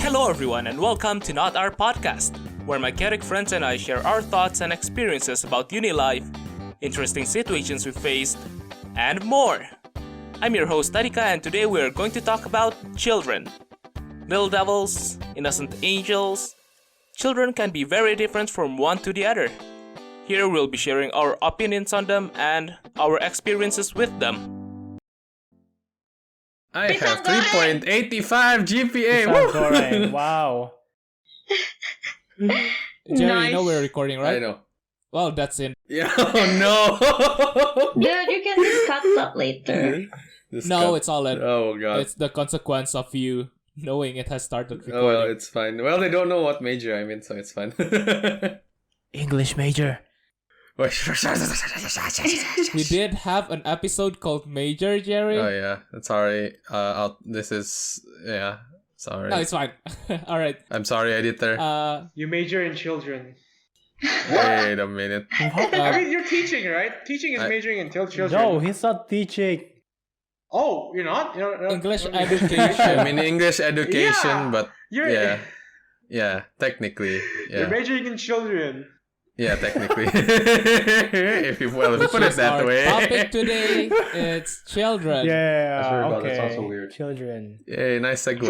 Hello everyone and welcome to Not Our Podcast, where my chaotic friends and I share our thoughts and experiences about uni life, interesting situations we faced, and more. I'm your host Adhika and today we're going to talk about children. Little devils, innocent angels. Children can be very different from one to the other. Here we'll be sharing our opinions on them and our experiences with them. I have 3.85 GPA. Woo! Wow. Jerry, Nice. you know we're recording, right? I know. Well, that's it. Yeah. Oh no. Dude, you can just cut that later. It's all in. Oh god. It's the consequence of you knowing it has started recording. Oh well, it's fine. Well, they don't know what major I'm in, so it's fine. English major. Oh We did have an episode called Major, Jerry. yeah, sorry. This is sorry. No, it's fine. All right. I'm sorry, editor. You major in children. Wait a minute. I mean, you're teaching, right? Teaching is majoring in children. No, he's not teaching. Oh, you're not? English you're- education. I'm in English education, Yeah, but You're, yeah, technically, you're yeah, majoring in children. technically. if you put Which it is that our way. topic today. It's children. Yeah, I swear to God, okay. that's also weird. Children. Yay, nice segue.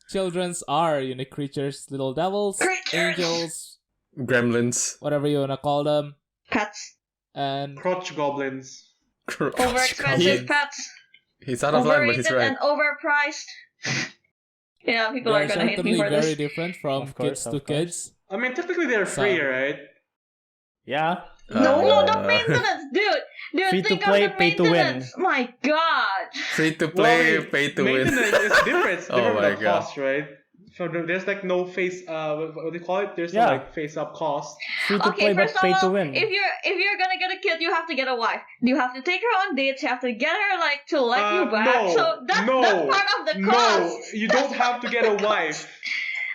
Children's are unique creatures, little devils, angels, Gremlins. whatever you wanna call them, Pets. and Crotch goblins. Overexpensive pets. He's out of line, but Overrated he's right. and overpriced. Yeah, people they're are gonna hate certainly me for very this. different from Of course, kids to of course. kids. I mean, typically they're free, So- right? Yeah. No, the maintenance, dude. Free to Think play, of the pay to win. maintenance. My God. Free to play, Well, pay to win. Maintenance is different. It's Oh different my with the God. cost, right? So there's like no face. What do you call it? There's Yeah. no like face up cost. Free to play, but First of pay to all, win. if you're gonna get a kid, you have to get a wife. You have to take her on dates. You have to get her like to like you back. No, So that's no, part of the cost. No, you don't have to get a wife.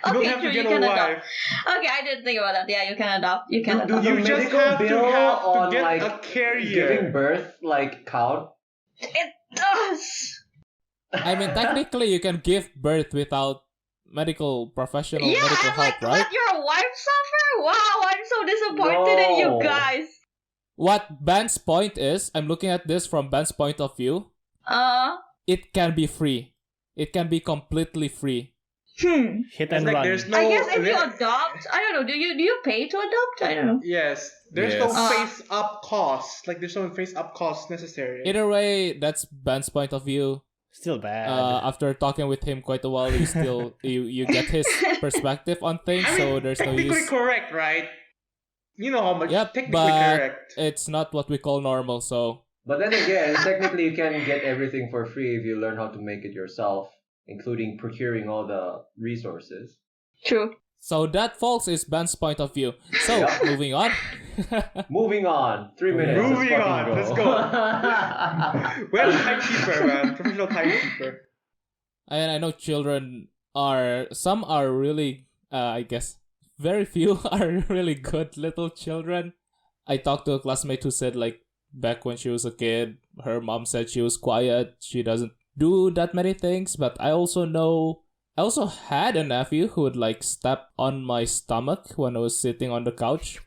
You don't Okay, have true, to you get can a adopt. wife. Okay, I didn't think about that. Yeah, you can adopt. You can Do adopt. the You just medical have to bill on get like a carrier. giving birth like count? It does. I mean, technically, you can give birth without medical professional Yeah, medical and help, like right? let your wife suffer. Wow, I'm so disappointed in you No. guys. What Ben's point is, I'm looking at this from Ben's point of view. It can be free. It can be completely free. Hmm. Hit It's and like run. there's no. I guess if you there- adopt, I don't know. Do you pay to adopt? I don't know. Yes, there's Yes. no face up cost. Like there's no face up cost necessary. Either way, that's Ben's point of view. Still bad. After talking with him quite a while, you still you get his perspective on things, I mean, so there's no technically use. correct, right? You know how much Yep, technically but correct. it's not what we call normal, so But then again, technically you can get everything for free if you learn how to make it yourself, including procuring all the resources. True. that folks is Ben's point of view. So Yeah. moving on. Moving on. 3 minutes. Moving fucking on, let's go. We're a timekeeper, man. Professional timekeeper. And I know children some are really I guess very few are really good little children. I talked to a classmate who said like back when she was a kid, her mom said she was quiet, she doesn't do that many things, but I also had a nephew who would like step on my stomach when I was sitting on the couch.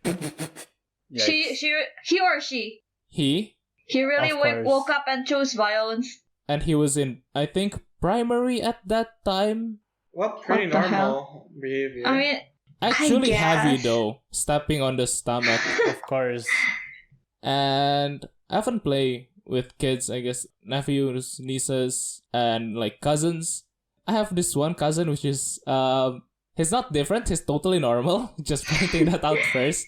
He or she. He Really Of course. woke up and chose violence. and he was in I think primary at that time. Well, pretty What the normal behavior. I mean, Actually heavy guess. though, stepping on the stomach. Of course. And I often play with kids, I guess, nephews, nieces, and like cousins. I have this one cousin which is, he's not different, he's totally normal. Just pointing that out first.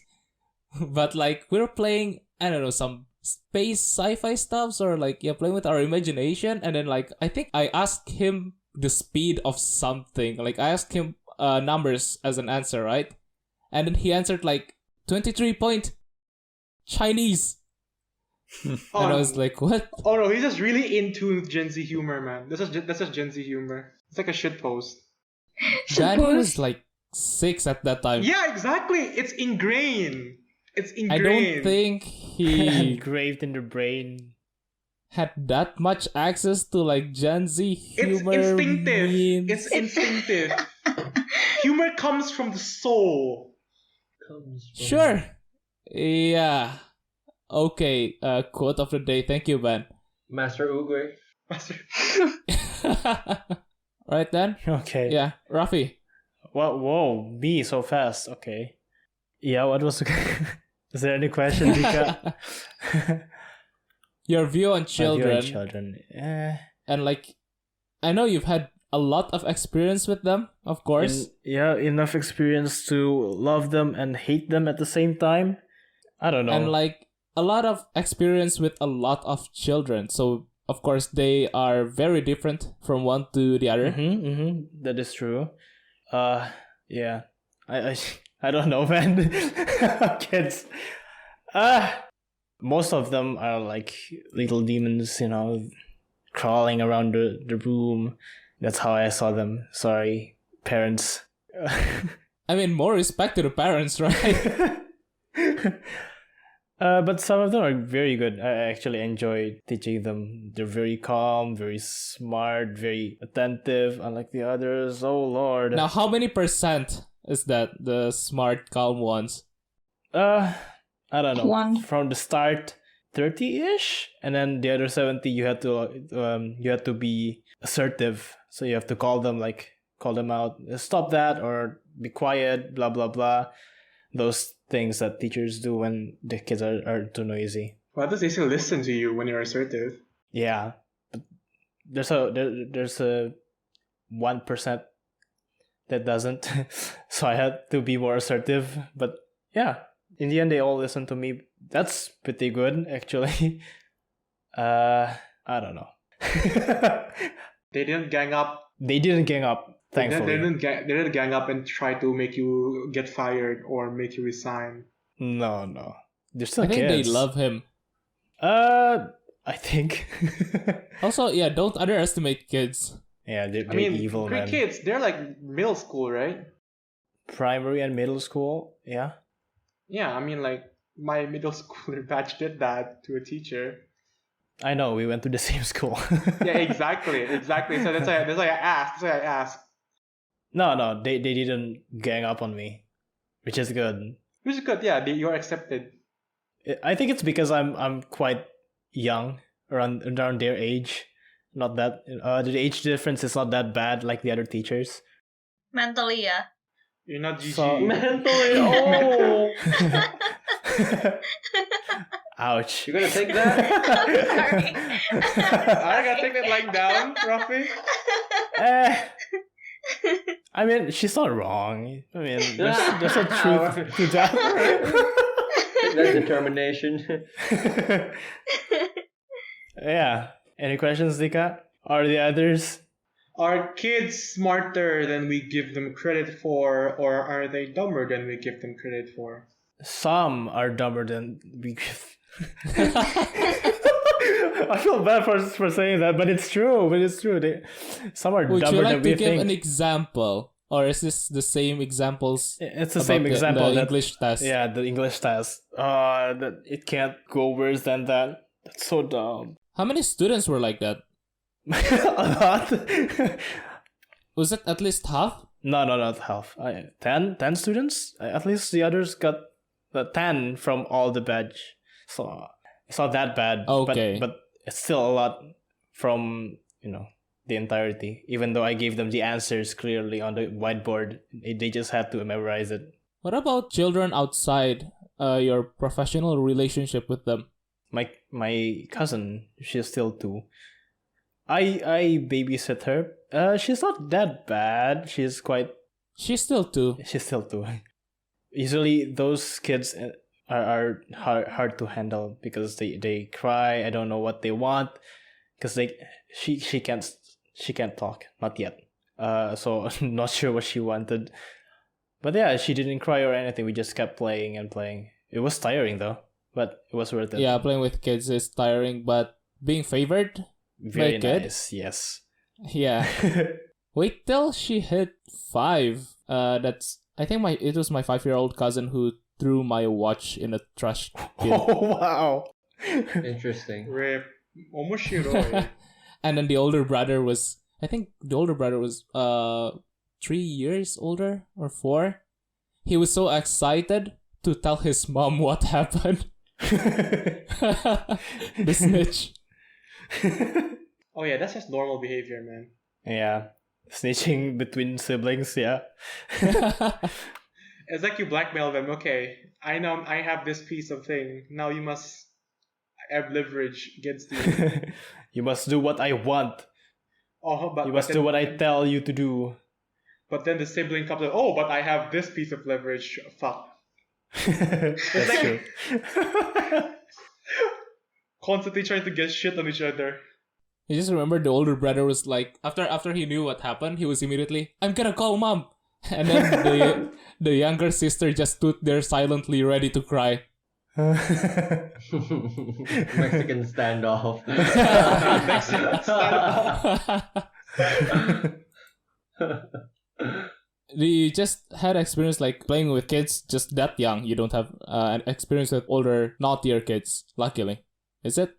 But like, we're playing, I don't know, some space sci-fi stuffs or like, yeah, playing with our imagination. And then like, I think I asked him the speed of something. Like, I asked him numbers as an answer, right? And then he answered like 23 point Chinese. And I was like, what? Oh no, he's just really into Gen Z humor, man. That's just Gen Z humor. It's like a shit post. Danny was like 6 at that time. Yeah, exactly. It's ingrained. It's I ingrained. don't think he... Engraved in the brain. had that much access to like Gen Z It's humor. instinctive. memes. It's instinctive. Humor comes from the soul. Sure. Yeah. Okay. Quote of the day. Thank you, Ben. Master Ugwe. Right then. Okay. Yeah, Rafi. Whoa, me so fast. Okay. Yeah, what was... Is there any question, Dika? Your view on children. Children. And like, I know you've had a lot of experience with them, of course. Enough experience to love them and hate them at the same time. I don't know. And like, a lot of experience with a lot of children. So, of course, they are very different from one to the other. That is true. Yeah. I don't know, man. Kids. Most of them are like little demons, crawling around the room. That's how I saw them. Sorry, parents. I mean, more respect to the parents, right? But some of them are very good. I actually enjoy teaching them. They're very calm, very smart, very attentive, unlike the others. Oh, Lord. Now, how many percent is that, the smart, calm ones? I don't know. 1. From the start, 30-ish, and then the other 70, you had to be assertive. So you have to call them out, stop that, or be quiet, blah blah blah. Those things that teachers do when the kids are too noisy. Why does they still listen to you when you're assertive? Yeah, but there's a 1% that doesn't. So I had to be more assertive. But yeah, in the end, they all listen to me. That's pretty good, actually. I don't know. They didn't gang up. They didn't gang up, thankfully. They didn't gang up and try to make you get fired or make you resign. No. They're still I think kids. they love him. I think. Also, yeah, don't underestimate kids. Yeah, they're evil, man. Kids, they're like middle school, right? Primary and middle school, yeah. Yeah, I mean, like, my middle schooler batch did that to a teacher. I know, we went to the same school. Yeah, exactly. So that's why I asked. No, they didn't gang up on me, which is good. Which is good, yeah, you're accepted. I think it's because I'm quite young, around their age. Not that the age difference is not that bad like the other teachers. Mentally, yeah. You're not GG. So- Mentally, oh! Ouch. You gonna take that? Sorry. I gotta take that line down, Rafi. I mean, she's not wrong. I mean, there's a truth to that. That determination. Yeah. Any questions, Dika? Are the others? Are kids smarter than we give them credit for, or are they dumber than we give them credit for? Some are dumber than we give. I feel bad for saying that, but it's true. Some are Would dumber you than like we to give think. an example? Or is this the same examples? It's the about same example. The that- English test. Yeah, the English test. That it can't go worse than that. That's so dumb. How many students were like that? A lot. Was it at least half? No, not half. 10 students. At least the others got the 10 from all the badge. So it's not that bad. Okay. But it's still a lot from the entirety. Even though I gave them the answers clearly on the whiteboard, they just had to memorize it. What about children outside your professional relationship with them? My cousin, she's still 2. I babysit her. She's not that bad. She's She's still 2. still 2. Usually those kids are hard to handle because they cry. I don't know what they want because she can't talk, not yet. So not sure what she wanted. But yeah, she didn't cry or anything. We just kept playing and playing. It was tiring though, but it was worth it. Yeah, playing with kids is tiring, but being favored? Very good. nice. Yes. Yeah. Wait till she hit 5. I think it was my 5-year-old cousin who threw my watch in a trash bin. Oh wow. Interesting. Rip. Omoshiroi. And then the older brother was, I think the older brother was 3 years older or 4. He was so excited to tell his mom what happened. The snitch. Oh yeah, that's just normal behavior, man. Yeah. Snitching between siblings, yeah. It's like you blackmail them. Okay, I know I have this piece of thing. Now you must have leverage against you. You must do what I want. Oh, but You must do what I tell you to do. But then the sibling comes up. Oh, but I have this piece of leverage. Fuck. That's true. Constantly trying to get shit on each other. I just remember the older brother was like, after he knew what happened, he was immediately, I'm gonna call mom. And then the younger sister just stood there silently ready to cry. Mexican standoff. You just had experience like playing with kids just that young. You don't have an experience with older, naughtier kids, luckily. Is it?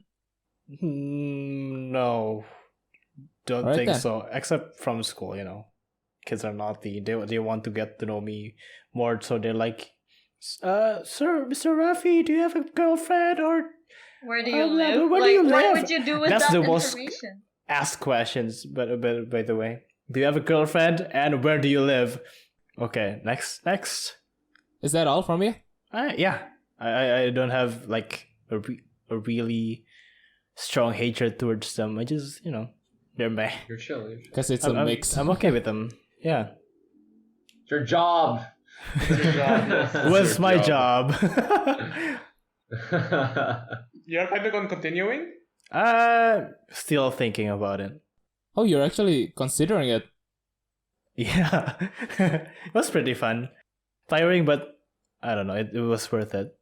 No. Don't Alright think then. so. Except from school, Kids are naughty. They want to get to know me more, so they're like, Sir, Mr. Rafi, do you have a girlfriend? Or Where do you Oh, live? yeah, where do Like, you what live? would you do with That's that the most- information? ask questions, but by the way. Do you have a girlfriend? And where do you live? Okay, next. Is that all from you? Yeah. I don't have like a really strong hatred towards them. I just, they're meh. You're chill. Because it's a mix. I'm okay with them. Yeah. It's your job. What's my job? You're planning on continuing? Still thinking about it. Oh, you're actually considering it. Yeah. It was pretty fun. Tiring, but I don't know. It was worth it.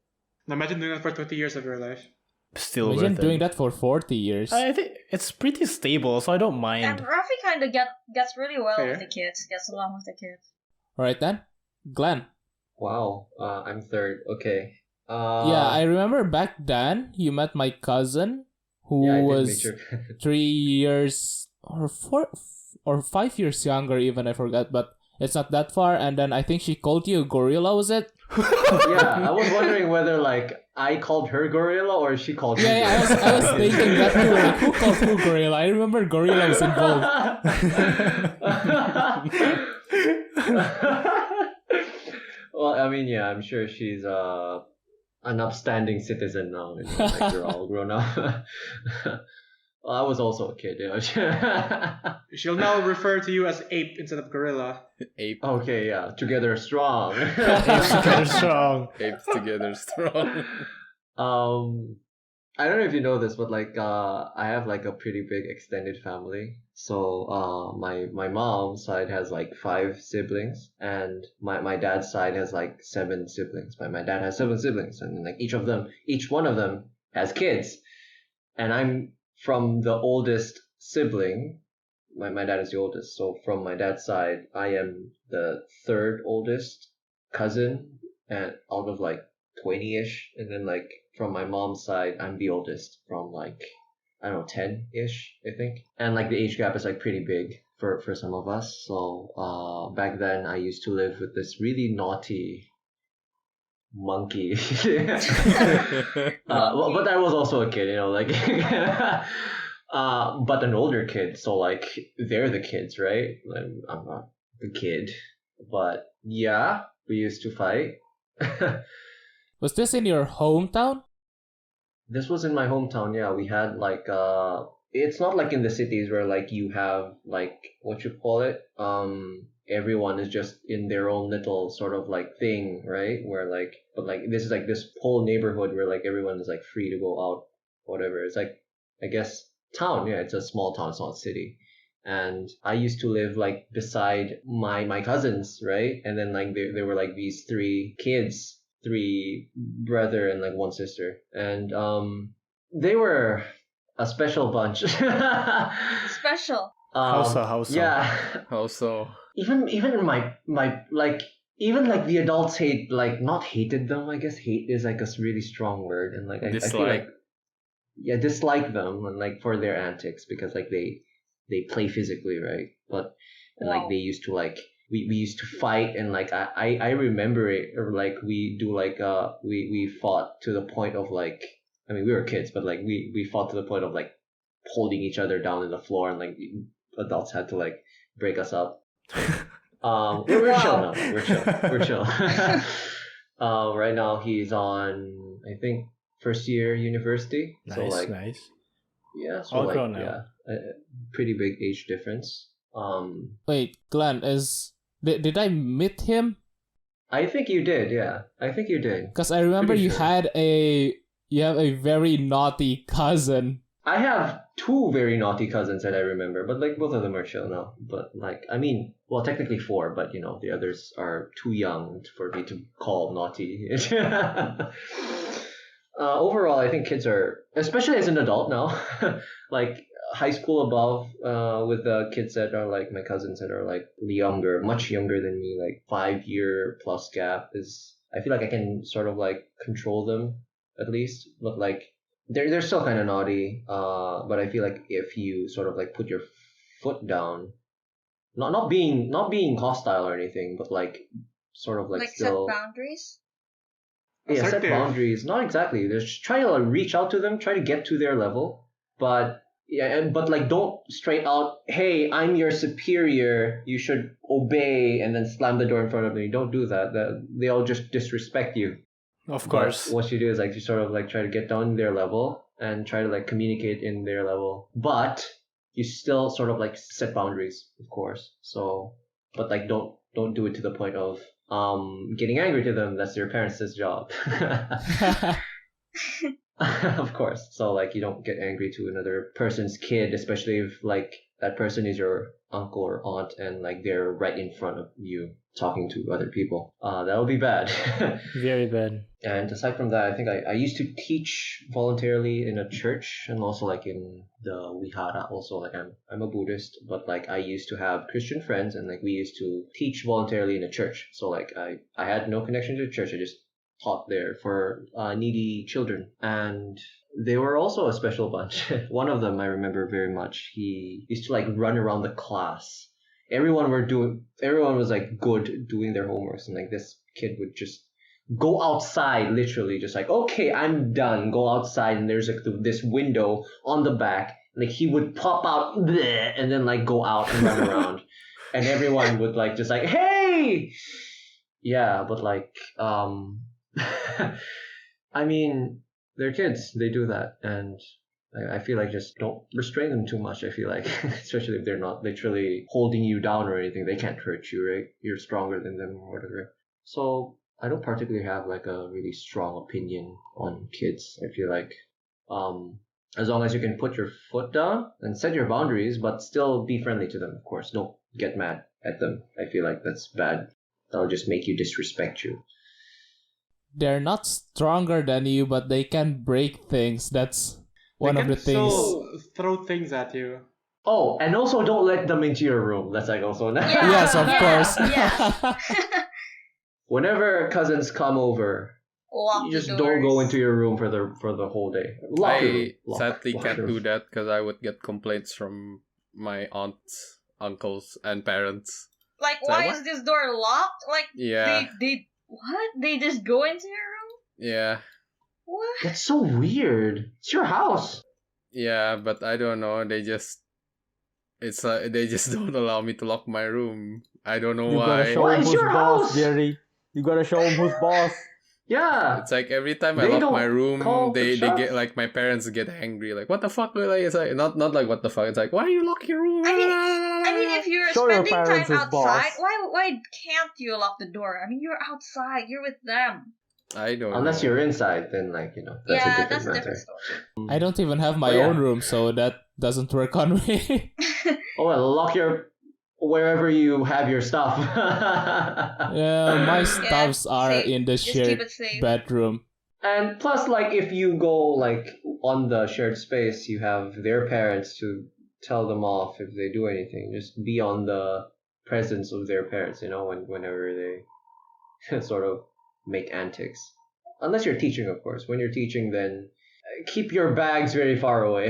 Now imagine doing that for 20 years of your life. Still Imagine worth doing it. that for 40 years. I think it's pretty stable, so I don't And mind. Rafi kind of gets really well Fair. with the kids. Gets along with the kids. Alright then. Glenn. Wow. I'm third. Okay. Yeah, I remember back then you met my cousin who Yeah, I did was meet your 3 years or 4 or 5 years younger even, I forgot, but it's not that far. And then I think she called you a gorilla, was it? Yeah, I was wondering whether like I called her gorilla or she called me. Yeah, I was thinking that too. Like, who called who gorilla? I remember gorilla was involved. Well, I mean, yeah, I'm sure she's an upstanding citizen now. Like you're all grown up. Well, I was also a kid. She'll now refer to you as ape instead of gorilla. Ape. Okay, yeah, together strong. Apes together strong. Apes together strong. I don't know if you know this, but like I have like a pretty big extended family. So my mom's side has like 5 siblings, and my dad's side has like 7 siblings. My dad has 7 siblings, and like each one of them has kids, and I'm from the oldest sibling. My dad is the oldest, so from my dad's side, I am the 3rd oldest cousin, and out of like 20-ish, and then like from my mom's side, I'm the oldest from like, I don't know, 10-ish, I think. And like the age gap is like pretty big for some of us. So back then I used to live with this really naughty monkey. But I was also a kid, like but an older kid, so like they're the kids, right? I'm not the kid. But yeah, we used to fight. Was this in your hometown? This was in my hometown, yeah. We had like it's not like in the cities where like you have like what you call it? Everyone is just in their own little sort of like thing, right? Where like but like this is like this whole neighborhood where like everyone is like free to go out, whatever. It's like I guess town, yeah, it's a small town, it's not a city. And I used to live like beside my cousins, right? And then like there were like these 3 kids, 3 brother and like 1 sister, and they were a special bunch. Special. How so? Yeah. How so? Even my like even like the adults not hated them. I guess hate is like a really strong word, and like I feel like Dislike. dislike them and like for their antics because like they play physically, right? But and like Wow. they used to like we used to fight and like I remember it, or like we do like we fought to the point of like, I mean we were kids, but like we fought to the point of like holding each other down in the floor, and like adults had to like break us up. We're chill now. We're chill. We're chill. Right now he's on, I think, first year university. So Nice, like nice. yeah, so All like grown now. yeah, a pretty big age difference. Wait, Glenn, did I meet him? I think you did. Yeah, I think you did. Because I remember Pretty you sure. have a very naughty cousin. I have two very naughty cousins that I remember, but like both of them are chill now. But like, I mean, well, technically four, but you know, the others are too young for me to call naughty. Overall, I think kids are, especially as an adult now, like high school above, with the kids that are like my cousins that are like younger, much younger than me, like 5 year plus gap is. I feel like I can sort of like control them at least, but like they're still kind of naughty. But I feel like if you sort of like put your foot down, not being hostile or anything, but like sort of like Like still set boundaries. yeah, set Assertive. boundaries. Not exactly. Just try to like reach out to them, try to get to their level, but yeah, but like don't straight out. Hey, I'm your superior. You should obey, and then slam the door in front of me. Don't do that. They'll just disrespect you. Of But course. what you do is like you sort of like try to get down their level and try to like communicate in their level, but you still sort of like set boundaries, of course. So, but like don't do it to the point of getting angry to them. That's your parents' job. Of course. So like you don't get angry to another person's kid, especially if like that person is your uncle or aunt and like they're right in front of you talking to other people. That would be bad. Very bad. And aside from that, I think I used to teach voluntarily in a church and also like in the Wihara also. Like I'm a Buddhist, but like I used to have Christian friends and like we used to teach voluntarily in a church. So like I had no connection to the church. I just taught there for needy children. And they were also a special bunch. One of them I remember very much. He used to like run around the class. Everyone was like good doing their homeworks, and like this kid would just go outside, literally just like, okay, I'm done. Go outside, and there's like this window on the back. Like he would pop out bleh, and then like go out and run around, and everyone would like just like, hey, yeah, but like I mean, they're kids. They do that, and I feel like just don't restrain them too much. I feel like, especially if they're not literally holding you down or anything, they can't hurt you, right? You're stronger than them or whatever. So I don't particularly have like a really strong opinion on kids. I feel like, as long as you can put your foot down and set your boundaries, but still be friendly to them, of course. Don't get mad at them. I feel like that's bad. That'll just make you disrespect you. They're not stronger than you, but they can break things. That's one They of can the things. still throw things at you. Oh, and also don't let them into your room. That's like also Yeah. Yes, of course. Yeah. Whenever cousins come over, Lock you the just don't go doors. into your room for the whole day. Lock your room. I sadly Lock can't your do room. that because I would get complaints from my aunts, uncles, and parents. Like, So why what? is this door locked? Like, Yeah, they what? They just go into your room? yeah, What? That's so weird. It's your house. yeah. But I don't know. They just they just don't allow me to lock my room. I don't know You gotta why. show Why him is who's your boss, house? Jerry. You gotta show him who's boss. Yeah. It's like every time I They lock don't my room, call the they get shots. like my parents get angry. Like, what the fuck? Like, it's like not like what the fuck. It's like, why you lock your room? I mean, if you're Show your spending time parents who's outside, boss. why can't you lock the door? I mean, you're outside. You're with them. I don't Unless know. you're inside, then like that's Yeah, a different that's a matter. different story. I don't even have my Oh, yeah. own room, so that doesn't work on me. Oh well, lock your wherever you have your stuff. Yeah, my stuffs are safe. in the Just keep shared it safe. bedroom. And plus, like, if you go, like, on the shared space, you have their parents to tell them off if they do anything. Just be on the presence of their parents, whenever they sort of make antics. Unless you're teaching, of course. When you're teaching, then keep your bags very far away.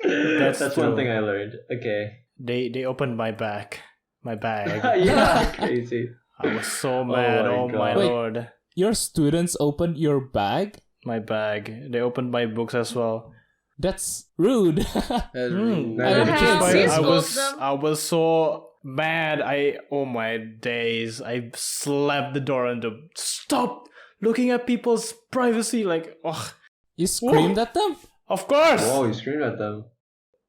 That's one true. thing I learned. Okay. They opened my bag. Yeah, crazy. I was so mad. my Oh my God. Wait. lord. Your students opened your bag? My bag. They opened my books as well. That's rude. That's Hmm. rude. I don't Perhaps think Why you so. I scold them. I was so mad. Oh my days. I slapped the door and stop looking at people's privacy. Like, oh, You screamed at them? of course. Whoa, you screamed at them.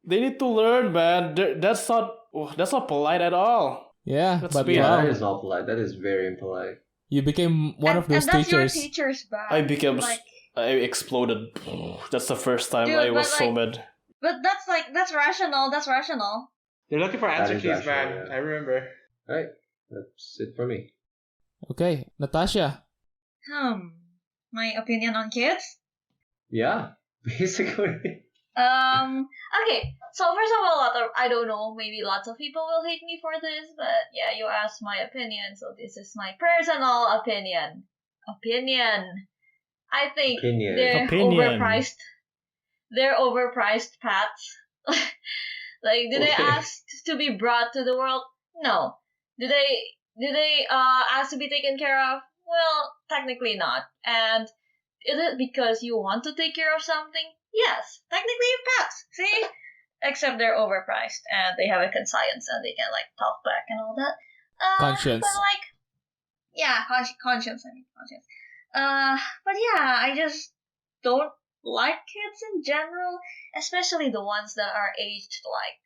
They need to learn, man. That's not polite at all. Yeah, That's but weird. Yeah, wow, that is not polite. That is very impolite. you became one of those and that's teachers. your teacher's bag. I became. like, I exploded. That's the first time Dude, I but was so like- mad. but that's rational. That's rational. They're looking for That answer is keys, rational, man. yeah. I remember. Right? That's it for me. Okay, Natasha. My opinion on kids. Yeah, basically. Okay. So first of all, I don't know. Maybe lots of people will hate me for this, but yeah, you asked my opinion, so this is my personal opinion. I think Opinion. they're Opinion. overpriced. They're overpriced pets. Like, do they Okay. ask to be brought to the world? No. Do they ask to be taken care of? Well, technically not. And is it because you want to take care of something? Yes, technically pets. See, except they're overpriced and they have a conscience and they can like talk back and all that. Conscience. But like, yeah, conscience. I mean conscience. But yeah, I just don't like kids in general, especially the ones that are aged like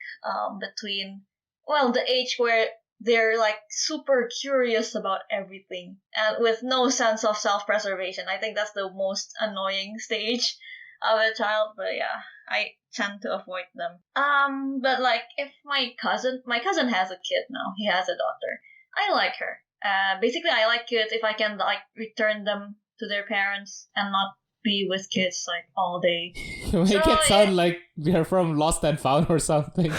between the age where they're like super curious about everything and with no sense of self-preservation. I think that's the most annoying stage of a child, but yeah, I tend to avoid them. But like if my cousin has a kid now, he has a daughter. I like her. Basically I like kids if I can like return them to their parents and not be with kids like all day. You make So, it sound like we're from Lost and Found or something.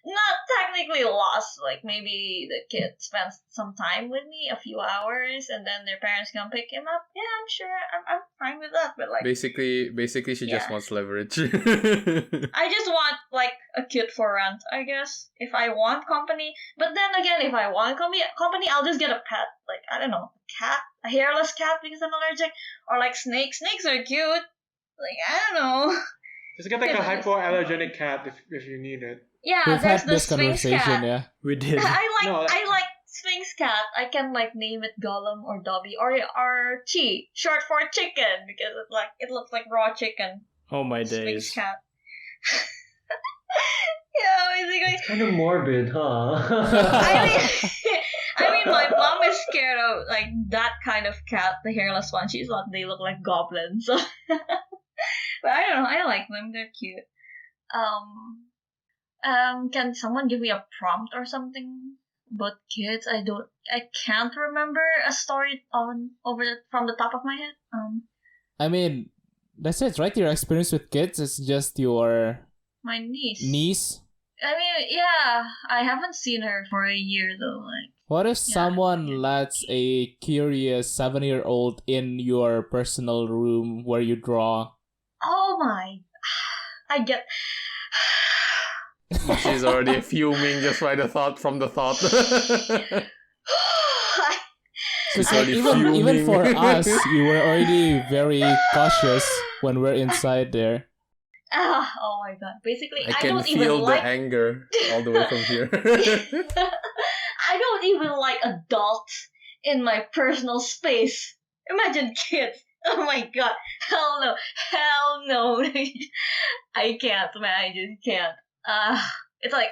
Not technically lost. Like maybe the kid spends some time with me, a few hours, and then their parents come pick him up. Yeah, I'm sure I'm fine with that. But like, Basically, she just Yeah. wants leverage. I just want like a kid for rent, I guess. If I want company, but then again, if I want company, I'll just get a pet. Like I don't know, a cat, a hairless cat because I'm allergic, or like snakes. Snakes are cute. Like I don't know. Just get like a Yeah. hypoallergenic cat if you need it. Yeah, We've there's had the this Sphinx conversation, cat. yeah. We did. No, I like Sphinx cat. I can like name it Gollum or Dobby or Chi, short for chicken because it looks like raw chicken. Oh my Sphinx days. cat. Yeah, basically. It's kind of morbid, huh? I mean, my mom is scared of like that kind of cat, the hairless one. She's like, they look like goblins. So. But I don't know. I like them. They're cute. Can someone give me a prompt or something about kids? I can't remember a story from the top of my head. I mean, that's it, right? Your experience with kids is just your My niece. niece. I mean, yeah, I haven't seen her for a year though. Like, What if Yeah. someone lets a curious 7-year-old in your personal room where you draw? oh my, I get. She's already fuming just by the thought. Because already even fuming. for us, you were already very cautious when we're inside there. Oh my god! Basically, I I can don't even feel the like. anger all the way from here. I don't even like adults in my personal space. Imagine kids. Oh my god. Hell no. I can't, man. I just can't. It's like,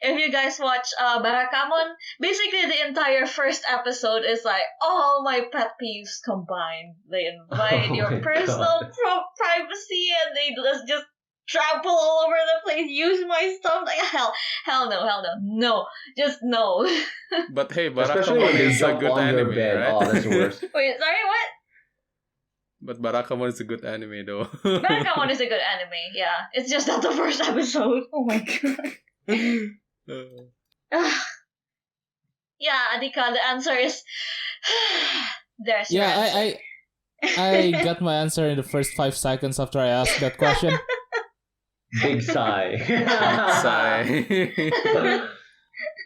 if you guys watch Barakamon, basically the entire first episode is like all my pet peeves combined. They invade Oh your my personal God. privacy and they just trample all over the place, use my stuff. Like, hell no. Just no. But hey, Especially Barakamon when they is a jump good on your anime, bed. right? Oh, that's the worst. Wait, sorry, what? But Barakamon is a good anime, though. Barakamon is a good anime, yeah. It's just not the first episode. Oh my god. Yeah, Adhika, the answer is There's your Yeah, answer. I got my answer in the first 5 seconds after I asked that question. Big sigh. Sigh.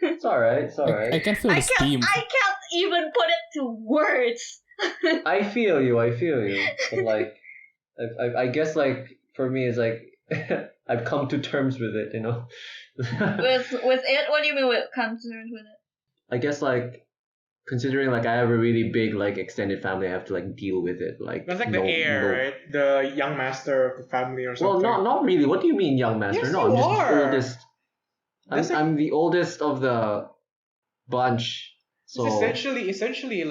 It's alright. It's I alright. can feel the steam. I can't even put it to words. I feel you. But like, I guess like for me, it's like I've come to terms with it. with it, what do you mean with concerns with it? I guess like considering like I have a really big like extended family, I have to like deal with it. Like That's like the heir, right? The young master of the family or Well, something. not really. What do you mean, young master? Yes, No, you I'm just are. the oldest. That's like- I'm the oldest of the bunch. So It's essentially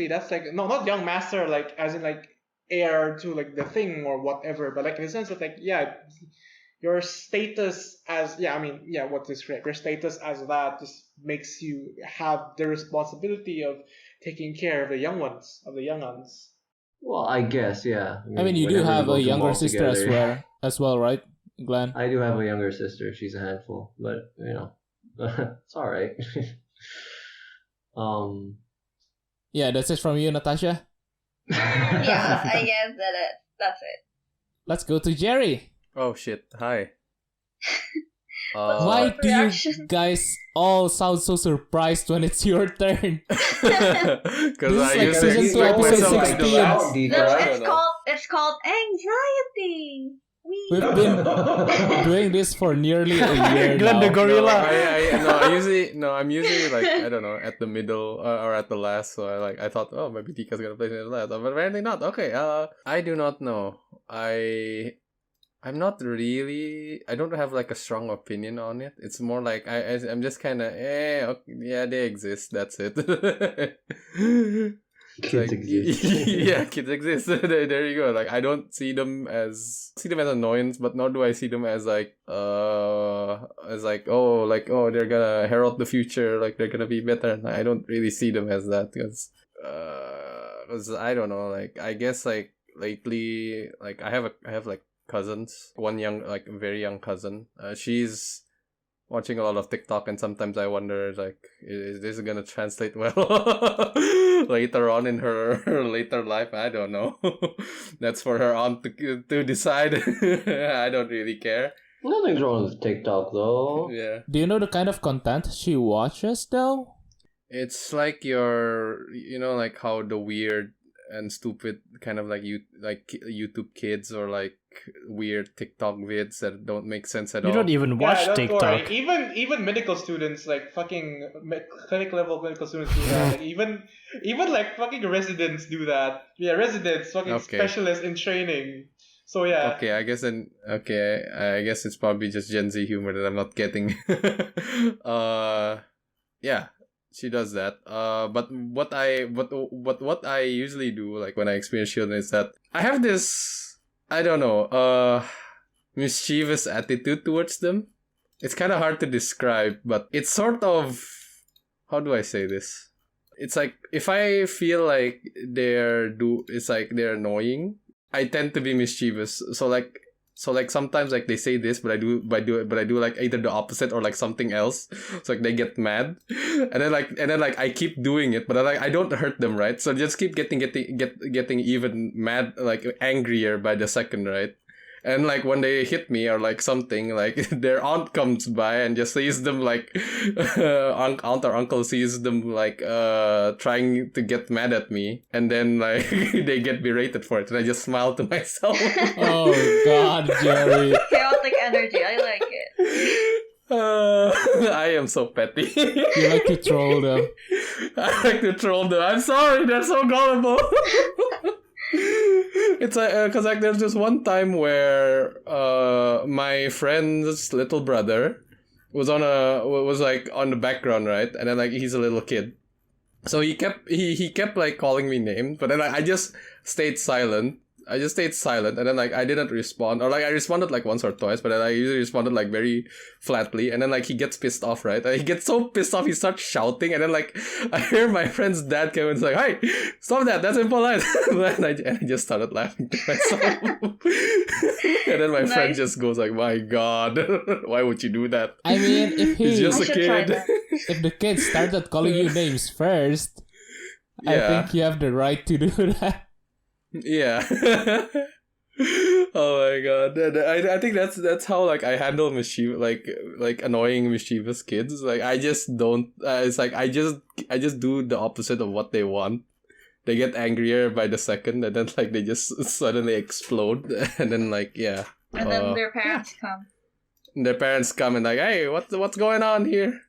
that's like no, not young master like as in like heir to like the thing or whatever, but like in the sense of like your status as what's this correct? Your status as that just makes you have the responsibility of taking care of the young ones, well, I guess yeah. I mean, you do whenever we have go a to younger mall sister together- as well, right, Glenn? I do have a younger sister. She's a handful, but it's all right. Yeah, that's it from you, Natasha. Yeah, I guess that's it. Let's go to Jerry. Oh shit! Hi. Why do you reaction? guys all sound so surprised when it's your turn? Because This I is like usually season two, expect episode myself to 16. laugh. Adhika. No, I don't know. it's called anxiety. We've been doing this for nearly a year Glenn the now. gorilla. I'm usually like I don't know at the middle or at the last. So I thought maybe Tika's gonna play me at the last, but apparently not. Okay, I do not know. I'm not really. I don't have like a strong opinion on it. It's more like I'm just kind of okay, yeah, they exist. That's it. Kids exist. Yeah, kids exist. There you go. Like I don't see them as annoyance, but nor do I see them as like they're gonna herald the future, like they're gonna be better. I don't really see them as that because I don't know. Like I guess like lately, like I have like cousins. One young, like very young cousin. She's watching a lot of TikTok, and sometimes I wonder, like, is this gonna translate well later on in her later life? I don't know. That's for her aunt to decide. I don't really care. Nothing's wrong with TikTok though. Yeah, Do you know the kind of content she watches, though? it's like like how the weird and stupid kind of like YouTube kids or like weird TikTok vids that don't make sense at You all. don't even watch don't TikTok. worry. Even medical students, like fucking clinic level medical students do that. Like even like fucking residents do that. Yeah, residents, fucking Okay. specialists in training. So yeah. Okay, I guess it's probably just Gen Z humor that I'm not getting. Yeah, she does that. But what I usually do, like when I experience children, is that I have this, I don't know, mischievous attitude towards them. It's kind of hard to describe, but it's sort of, how do I say this? It's like if I feel like they're annoying, I tend to be mischievous. So like sometimes like they say this, but I do like either the opposite or like something else. So like they get mad, and then I keep doing it, but I don't hurt them, right? So just keep getting even mad, like angrier by the second, right? And like when they hit me or like something, like their aunt comes by and just sees them like aunt or uncle sees them like trying to get mad at me, and then like they get berated for it, and I just smile to myself. Oh God, Jerry. Chaotic energy. I like it. I am so petty. You like to troll them. I like to troll them. I'm sorry, they're so gullible. It's like because like there's this one time where my friend's little brother was like on the background, right? And then like he's a little kid, so he kept like calling me names, but then like, I just stayed silent. And then like I didn't respond, or like I responded like once or twice, but then I usually responded like very flatly, and then like he gets pissed off, right? And he gets so pissed off he starts shouting, and then like I hear my friend's dad come and it's like, "Hey, stop that! That's impolite!" and I just started laughing to myself. And then my friend Nice. just goes like, "My God, why would you do that?" I mean, if He's he, just I a should try kid. that. if the kids started calling you names first, I Yeah. think you have the right to do that. Yeah. Oh my god. I think that's how like I handle like annoying mischievous kids. Like I just don't. It's like I just do the opposite of what they want. They get angrier by the second, and then like they just suddenly explode, and then like yeah. And then their parents come. Their parents come and like, hey, what's going on here?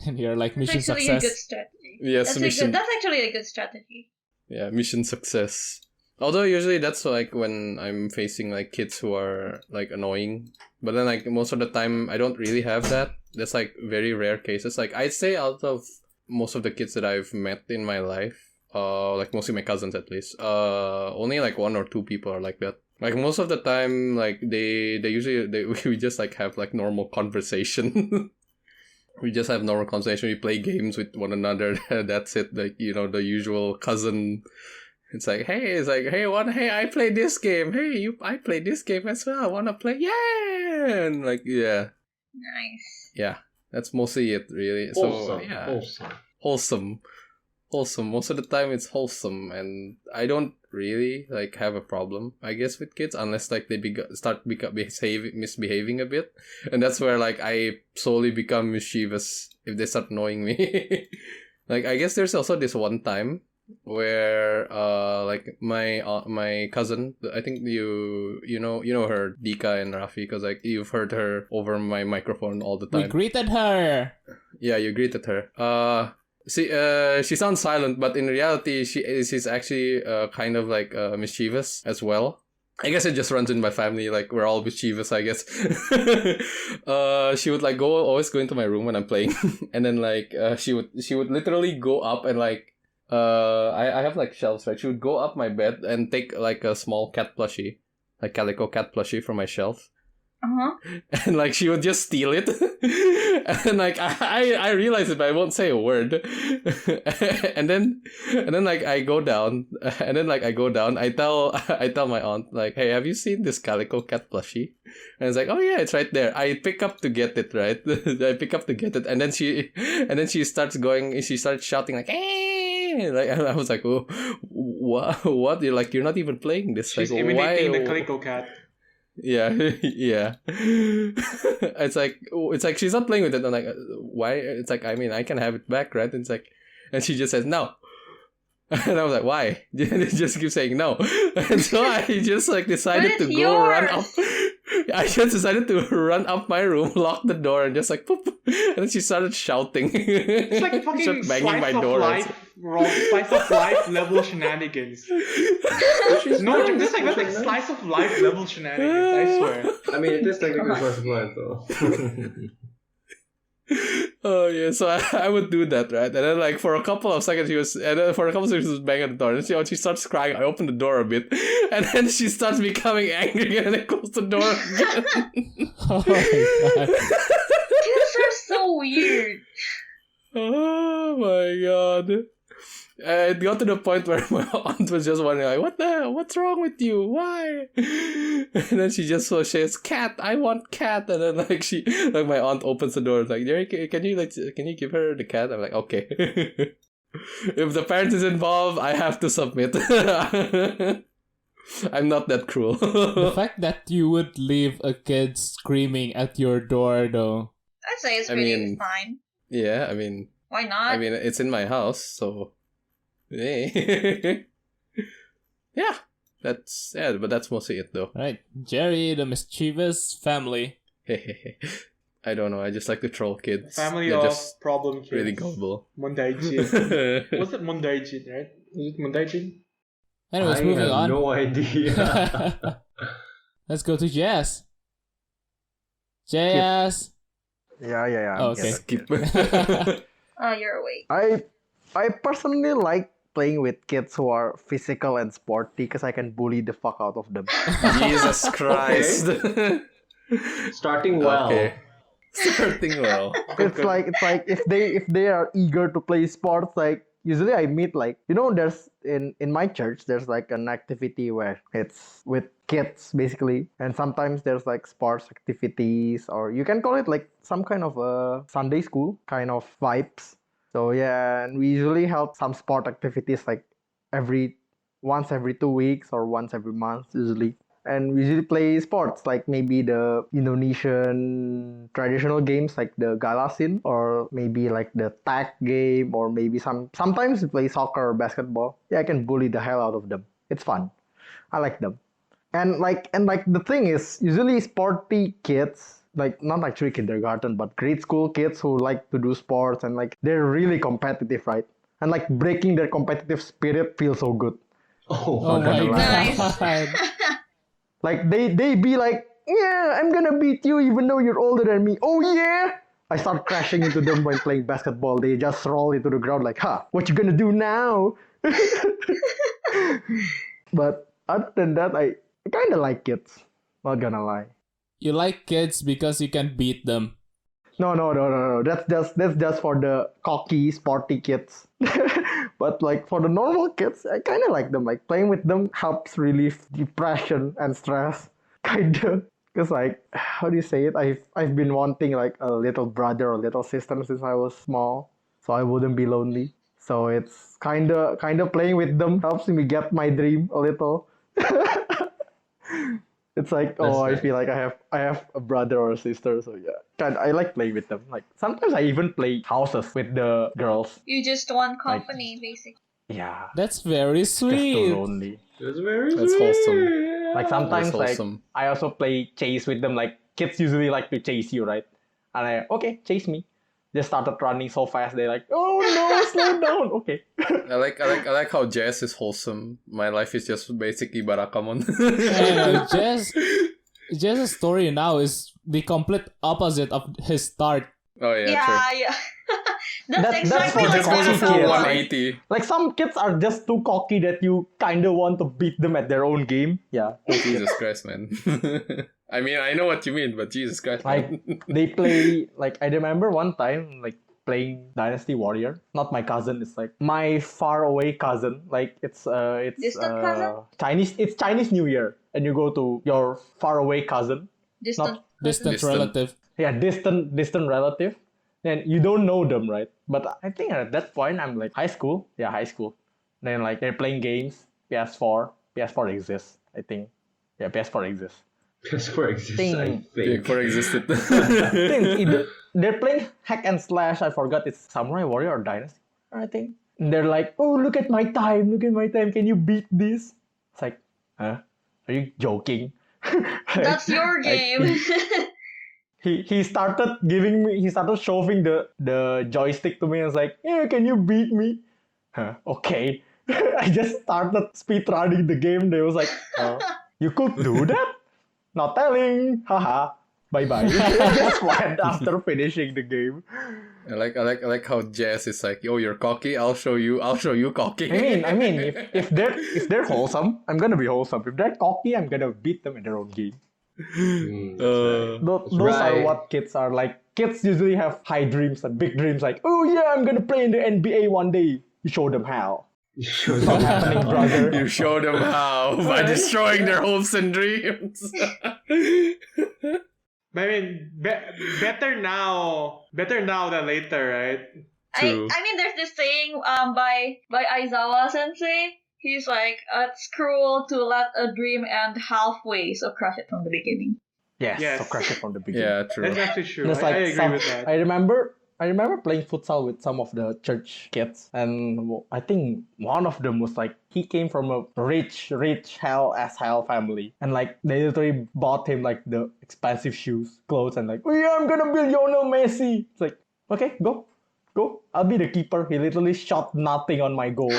And you're like, That's mission actually a good success. strategy. Yes, mission. That's actually a good strategy. Yeah, mission success. Although usually that's like when I'm facing like kids who are like annoying. But then like most of the time I don't really have that. That's like very rare cases. Like I'd say out of most of the kids that I've met in my life, like mostly my cousins at least, only like 1 or 2 people are like that. Like most of the time, like they usually we just like have like normal conversation. We just have normal conversation. We play games with one another. That's it. Like the usual cousin. It's like, hey, I played this game. Hey, I played this game as well. I wanna play, yeah, and like, yeah, Nice. yeah. That's mostly it, really. So Wholesome. yeah, Wholesome. wholesome. Most of the time, it's wholesome, and I don't really like have a problem, I guess, with kids unless like they misbehaving a bit, and that's where like I slowly become mischievous if they start annoying me. Like I guess there's also this one time where like my cousin, I think you know her, Dika and Rafi, because like you've heard her over my microphone all the We time. greeted her. Yeah, you greeted her. She sounds silent, but in reality she's actually kind of like mischievous as well. I guess it just runs in my family, like we're all mischievous, I guess. She would like always go into my room when I'm playing, and then like she would literally go up and like I have like shelves, right? She would go up my bed and take like a small cat plushie, like calico cat plushie from my shelf. And like she would just steal it. And like I realize it, but I won't say a word. and then like I go down, I tell my aunt like, hey, have you seen this calico cat plushie? And it's like, oh yeah, it's right there. I pick up to get it, right? I pick up to get it, and then she starts shouting like, hey, like, and I was like, oh, what? You're not even playing this. She's like, imitating why? the Calico Cat. Yeah, yeah. It's like she's not playing with it. I'm like, why? It's like, I mean, I can have it back, right? And it's like, and she just says no. And I was like, why? And it just keeps saying no. And so I just like decided But to it's go run up. yours. I just decided to run up my room, lock the door, and just like poop. And then she started shouting. It's like fucking Started banging my slice of door. slice of life level shenanigans. No, just like that's like slice of life level shenanigans. I swear. I mean, it is technically slice of life, though. Oh yeah, so I would do that, right? And then like for a couple of seconds she was banging the door, and she starts crying. I open the door a bit, and then she starts becoming angry, and I close the door again. Oh my god. Kids are so weird. Oh my god. It got to the point where my aunt was just wondering, like, what the hell? What's wrong with you? Why? And then she just says, cat, I want cat. And then like my aunt opens the door, it's like, Jerry, can you give her the cat? I'm like, okay. If the parent is involved, I have to submit. I'm not that cruel. The fact that you would leave a kid screaming at your door, though. I'd say it's I pretty mean- fine. Yeah, I mean, Why not? it's in my house, so hey. Yeah, but that's mostly it though. Right. Jerry, the mischievous family. I don't know. I just like to troll kids. Family They're of just problem kids. really gullible. Mondaijin. Was it Mondaijin, right? Was it Mondaijin? Anyways, I moving have on. no idea. Let's go to Jazz. Jazz. Yeah. Oh, okay. Skip. Oh, you're awake. I personally like playing with kids who are physical and sporty because I can bully the fuck out of them. Jesus Christ. Starting well. Okay. Starting well. It's like if they are eager to play sports, like usually I meet like there's in my church there's like an activity where it's with kids basically, and sometimes there's like sports activities, or you can call it like some kind of a Sunday school kind of vibes. So yeah, and we usually help some sport activities like once every 2 weeks or once every month usually. And we usually play sports like maybe the Indonesian traditional games like the galasin or maybe like the tag game or maybe sometimes we play soccer or basketball. Yeah, I can bully the hell out of them. It's fun. I like them. And the thing is, usually sporty kids, like not actually kindergarten, but grade school kids who like to do sports and like they're really competitive, right? And like breaking their competitive spirit feels so good. Oh, Oh Not gonna my lie. Nice. god. Like they be like, yeah, I'm gonna beat you even though you're older than me. Oh yeah. I start crashing into them when playing basketball. They just roll into the ground like, huh, what you gonna do now? But other than that, I kind of like kids. Not gonna lie. You like kids because you can beat them. No. That's just for the cocky, sporty kids. But like for the normal kids, I kind of like them. Like playing with them helps relieve depression and stress, kinda. Cause like, how do you say it? I've been wanting like a little brother or little sister since I was small, so I wouldn't be lonely. So it's kinda playing with them helps me get my dream a little. It's like, That's oh, I nice. feel like I have a brother or a sister, so yeah. I like playing with them. Like sometimes I even play houses with the girls. You just want company, basically. Yeah, That's very just too sweet. lonely. That's very That's sweet. wholesome. Like sometimes That's like wholesome. I also play chase with them. Like kids usually like to chase you, right? And okay, chase me. They started running so fast. They're like, oh no, slow down. Okay. I like how jazz is wholesome. My life is just basically Barakamon. Jess's story now is the complete opposite of his start. Oh yeah, true. Yeah. That's That's exactly for He the just like goes a cocky full kids. 180. Like some kids are just too cocky that you kind of want to beat them at their own game. Yeah. Jesus Christ, man. I mean, I know what you mean, but Jesus Christ, Like man. they play like I remember one time like playing Dynasty Warrior. Not my cousin, it's like my far away cousin. Like it's Distant cousin? Chinese New Year and you go to your far away cousin. distant. Distant Distant. relative. Yeah, distant relative. And you don't know them, right? But I think at that point I'm like high school. Yeah, high school. Then like they're playing games, PS4. PS4 exists, I think. Yeah, PS4 exists. PS4 exists, I Thing. Yeah, think. for existed. They're playing hack and slash. I forgot it's Samurai Warrior or Dynasty, I think. And they're like, oh, look at my time. Look at my time. Can you beat this? It's like, huh? Are you joking? That's your Like, game. he started shoving the joystick to me and was like, yeah, can you beat me? Huh, okay. I just started speedrunning the game. They was like, oh, you could do that? Not telling. Haha. Bye bye. Just went after finishing the game. I like how Jazz is like, yo, you're cocky. I'll show you cocky. I mean, if they're wholesome, I'm gonna be wholesome. If they're cocky, I'm gonna beat them in their own game. Those are right. what kids are like. Kids usually have high dreams and big dreams, like, oh yeah, I'm gonna play in the NBA one day. You show them how. Sure. Not happening, brother. You show them how by destroying their hopes and dreams. I mean, better now than later, right? True. I mean, there's this saying by Aizawa Sensei. He's like, it's cruel to let a dream end halfway, so crush it from the beginning. Yes, Yes. so crush it from the beginning. Yeah, true. That's actually true. It's I like agree with that. I remember playing futsal with some of the church kids, and I think one of them was like he came from a rich hell as hell family, and like they literally bought him like the expensive shoes, clothes, and like, oh yeah, I'm gonna be Lionel Messi. It's like, okay, go, I'll be the keeper. He literally shot nothing on my goal.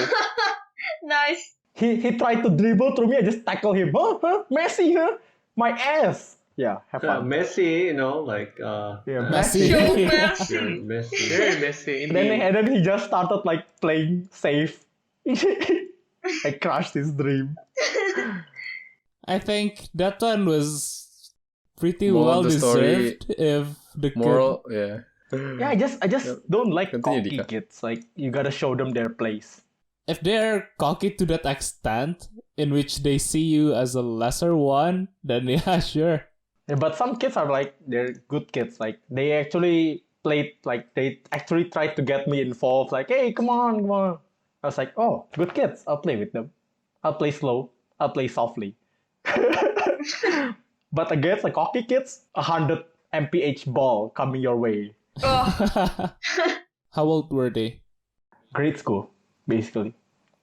Nice. He tried to dribble through me. I just tackle him. Huh? Messi, huh? My ass. Yeah, have fun. Messi, you know, like Yeah, Messi. So you're messy. Messi. Very messy. Indeed. And then he just started like playing safe. I crushed his dream. I think that one was pretty Moral well of the story, deserved if the Moral, yeah. Yeah, I just don't like Continue, cocky Dika. kids. Like you gotta show them their place. if they're cocky to that extent in which they see you as a lesser one, then yeah, sure. Yeah, but some kids are like they're good kids. Like they actually they actually tried to get me involved. Like, hey, come on, come on. I was like, oh, good kids. I'll play with them. I'll play slow. I'll play softly. But against the cocky kids, 100 mph ball coming your way. Oh. How old were they? Grade school, basically.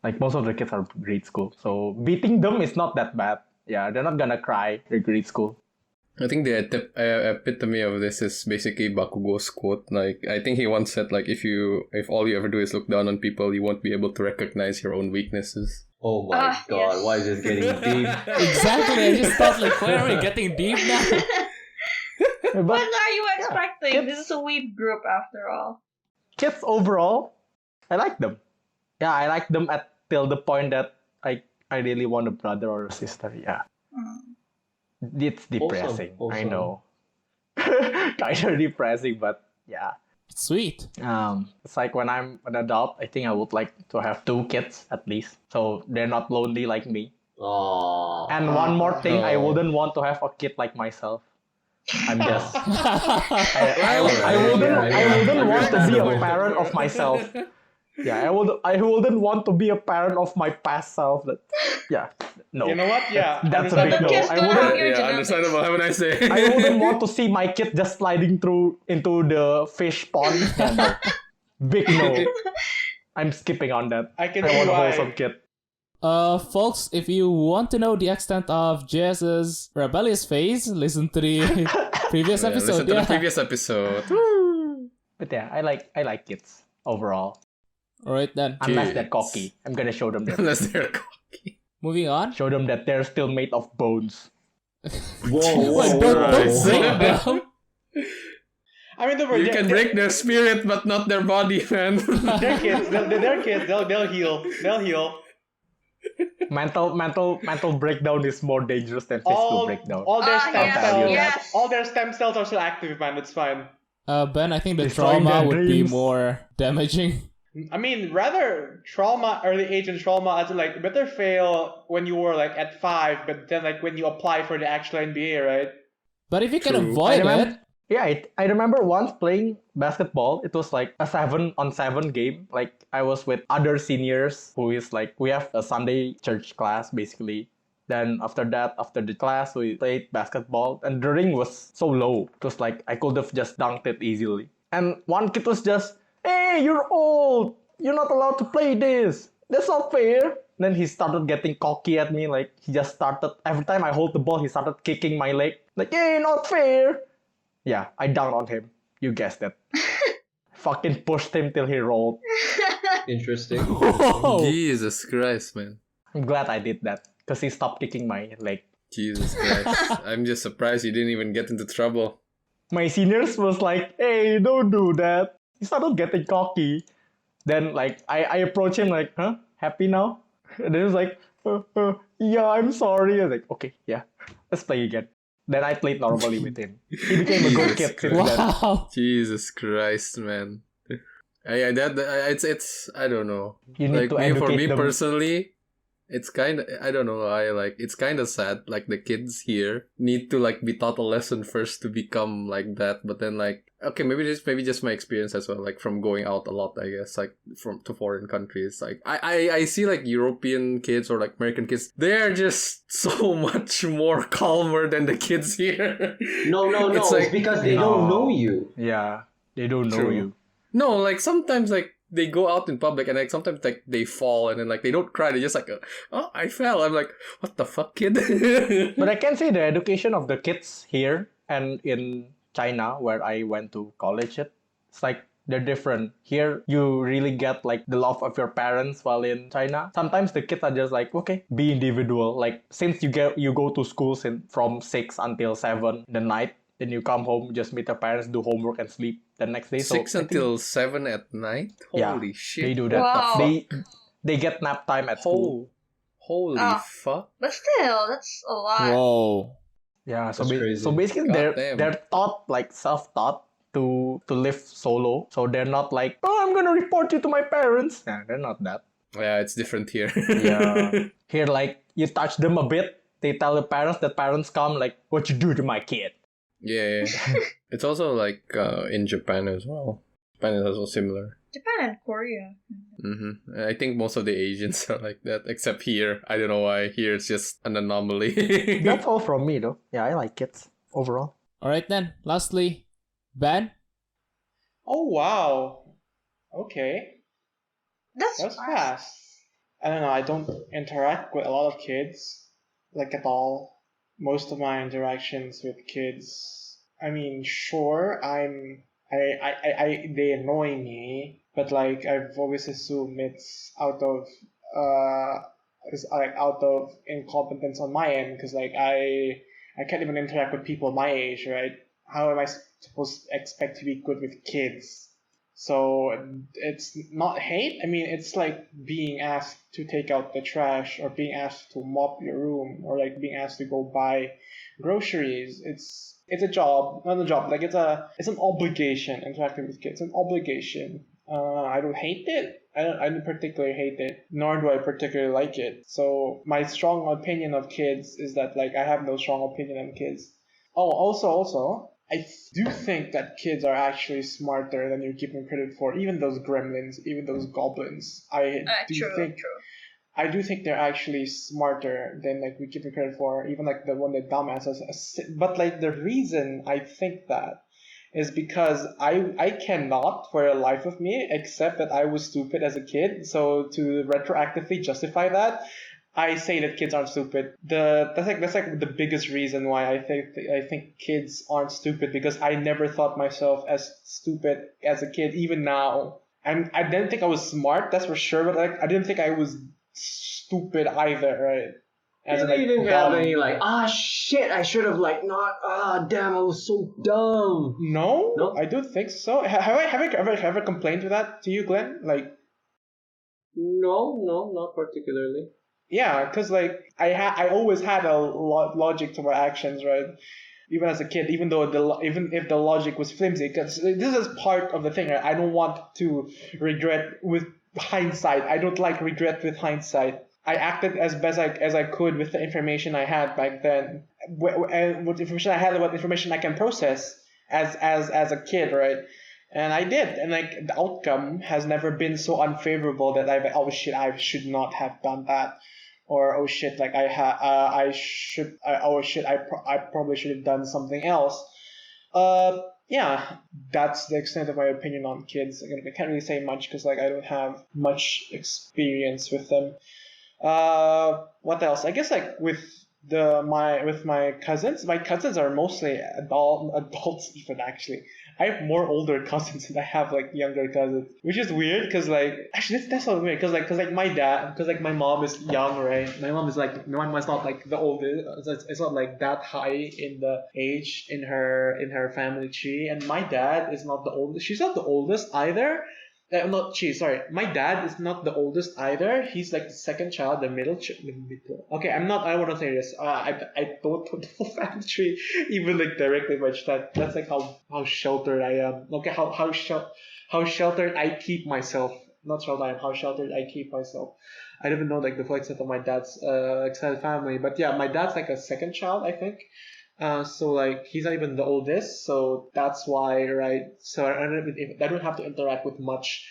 Like most of the kids are grade school, so beating them is not that bad. Yeah, they're not gonna cry in grade school. I think the epitome of this is basically Bakugo's quote. Like, I think he once said, like, if all you ever do is look down on people, you won't be able to recognize your own weaknesses. Oh my god, yes. why is it getting deep? Exactly, I just thought like, where are we getting deep now? What are you expecting? kids- This is a weeb group after all. Kids overall, I like them. Yeah, I like them till the point that I really want a brother or a sister. Yeah, it's depressing. I Wholesome. know, kind of depressing, but yeah. Sweet. It's like when I'm an adult, I think I would like to have 2 kids at least, so they're not lonely like me. Aww. And one more thing, I Oh. wouldn't want to have a kid like myself. I'm just Well, I wouldn't want to be a understandable. parent of myself. Yeah, I wouldn't want to be a parent of my past self. No. You know what? Yeah, That's a big no. Kids I don't wouldn't have your Yeah, genetics. understandable. Have a nice day. I wouldn't want to see my kid just sliding through into the fish pond. Yeah, no. Big no. I'm skipping on that. I can I see want a why. wholesome kid. Folks, if you want to know the extent of JS's rebellious phase, listen to the previous Yeah, episode. listen to the previous episode. But yeah, I like kids overall. Alright then. Unless they're Kids. cocky. I'm gonna show them that. Unless they're cocky. Moving on. Show them that they're still made of bones. Whoa, Wait, don't break them. I mean, You can break their spirit, but not their body, man. They're kids. They're kids. They'll heal. They'll heal. Mental breakdown is more dangerous than physical breakdown. All their Ah, stem yes, cells. yes. All their stem cells are still active, man. It's fine. Ben, I think the Destroying trauma their would be dreams. more damaging. I mean, rather trauma, early age and trauma, as in, like, better fail when you were like at 5, but then like when you apply for the actual NBA, right? But if you can True. avoid it, I remember once playing basketball. It was like a 7-on-7 game. Like I was with other seniors who is like we have a Sunday church class basically. Then after that, after the class, we played basketball, and the ring was so low. It was like I could have just dunked it easily. And one kid was just, "Hey, you're old. You're not allowed to play this. That's not fair." Then he started getting cocky at me. Like he just started every time I hold the ball, he started kicking my leg. Like, "Hey, not fair." Yeah, I dunked on him. You guessed it. Fucking pushed him till he rolled. Interesting. whoa, Jesus Christ, man. I'm glad I did that because he stopped kicking my leg. Jesus Christ. I'm just surprised you didn't even get into trouble. My seniors was like, "Hey, don't do that." He started getting cocky. Then like I approached him like, "Huh? Happy now?" And then he was like, "Yeah, I'm sorry." I was like, "Okay, yeah, let's play again." Then I played normally with him. He became a good kid since then. wow. Jesus Christ, man. It's I don't know. You need to For educate me them. personally, it's kind of, I don't know. It's kind of sad. Like the kids here need to like be taught a lesson first to become like that. But then like, okay, maybe just my experience as well. Like from going out a lot, I guess. Like to foreign countries. Like I see like European kids or like American kids. They're just so much more calmer than the kids here. No. It's It's, like- because they don't know you. Yeah, they don't know True. you. No, like sometimes like they go out in public and like sometimes like they fall and then like they don't cry. They just like, "Oh, I fell." I'm like, "What the fuck, kid?" But I can say the education of the kids here and in China, where I went to college, it's like they're different. Here, you really get like the love of your parents, while in China, sometimes the kids are just like, okay, be individual. Like since you go to school from 6 until 7 the night, then you come home, just meet your parents, do homework, and sleep the next day. 6 So I think until 7 at night. Yeah, Holy shit! they do that. Wow. They get nap time at school. Holy Ah. fuck! But still, that's a lot. Whoa. Yeah, so That's crazy. so basically God damn. they're taught like self-taught to live solo. So they're not like, "Oh, I'm gonna report you to my parents." Yeah, they're not that. Yeah, it's different here. Yeah. Here, like you touch them a bit, they tell the parents. The parents come like, "What you do to my kid?" Yeah. It's also like in Japan as well. Japan is also similar. Japan and Korea. I think most of the Asians are like that, except here. I don't know why. Here it's just an anomaly. That's all from me, though. Yeah, I like kids overall. Alright then, lastly, Ben? Oh wow. Okay. That's That was fast. fast. I don't know. I don't interact with a lot of kids, like at all. Most of my interactions with kids, I mean, sure, they annoy me, but like I've always assumed it's out of incompetence on my end, because like I can't even interact with people my age, right? How am I supposed to expect to be good with kids? So it's not hate. I mean, it's like being asked to take out the trash, or being asked to mop your room, or like being asked to go buy groceries. It's a job, not a job. Like it's an obligation. Interacting with kids, an obligation. I don't hate it. I don't particularly hate it, nor do I particularly like it. So my strong opinion of kids is that like I have no strong opinion on kids. Oh, also, I do think that kids are actually smarter than you give them credit for. Even those gremlins, even those goblins. True. I do think they're actually smarter than like we give them credit for. Even like the one that dumbasses. But like the reason I think that is because I cannot for the life of me accept that I was stupid as a kid. So to retroactively justify that, I say that kids aren't stupid. That's like the biggest reason why I think kids aren't stupid, because I never thought myself as stupid as a kid. Even now, I didn't think I was smart. That's for sure. But like I didn't think I was stupid either. Right? As in Really, like you didn't have dumb. any like, shit, I should have like not, damn, I was so dumb. No, No? I don't think so. Have I ever complained to that to you, Glenn? Like. No, not particularly. Yeah, because like I always had a logic to my actions, right? Even as a kid, even though even if the logic was flimsy, because this is part of the thing. Right? I don't want to regret with hindsight. I don't like regret with hindsight. I acted as best as I could with the information I had back then, and what information I had, what information I can process as a kid, right? And I did, and like the outcome has never been so unfavorable that oh shit, I should not have done that, or oh shit, like I probably should have done something else. Yeah, that's the extent of my opinion on kids. I can't really say much because like I don't have much experience with them. What else? I guess like with my cousins are mostly adults even actually. I have more older cousins than I have like younger cousins, which is weird because like actually that's not weird because like my dad, because like my mom is young, right? My mom's not like the oldest. It's not like that high in the age in her family tree, and my dad is not the oldest. She's not the oldest either. I'm not. Sorry. My dad is not the oldest either. He's like the second child, the middle. Okay, I'm not. I want to say this. I don't put the full family tree even like directly much. That's like how sheltered I am. Okay, how sheltered I keep myself. Not sheltered. How sheltered I keep myself. I don't even know like the full extent of my dad's extended family, but yeah, my dad's like a second child, I think. So like he's not even the oldest, so that's why, right? So I don't have to interact with much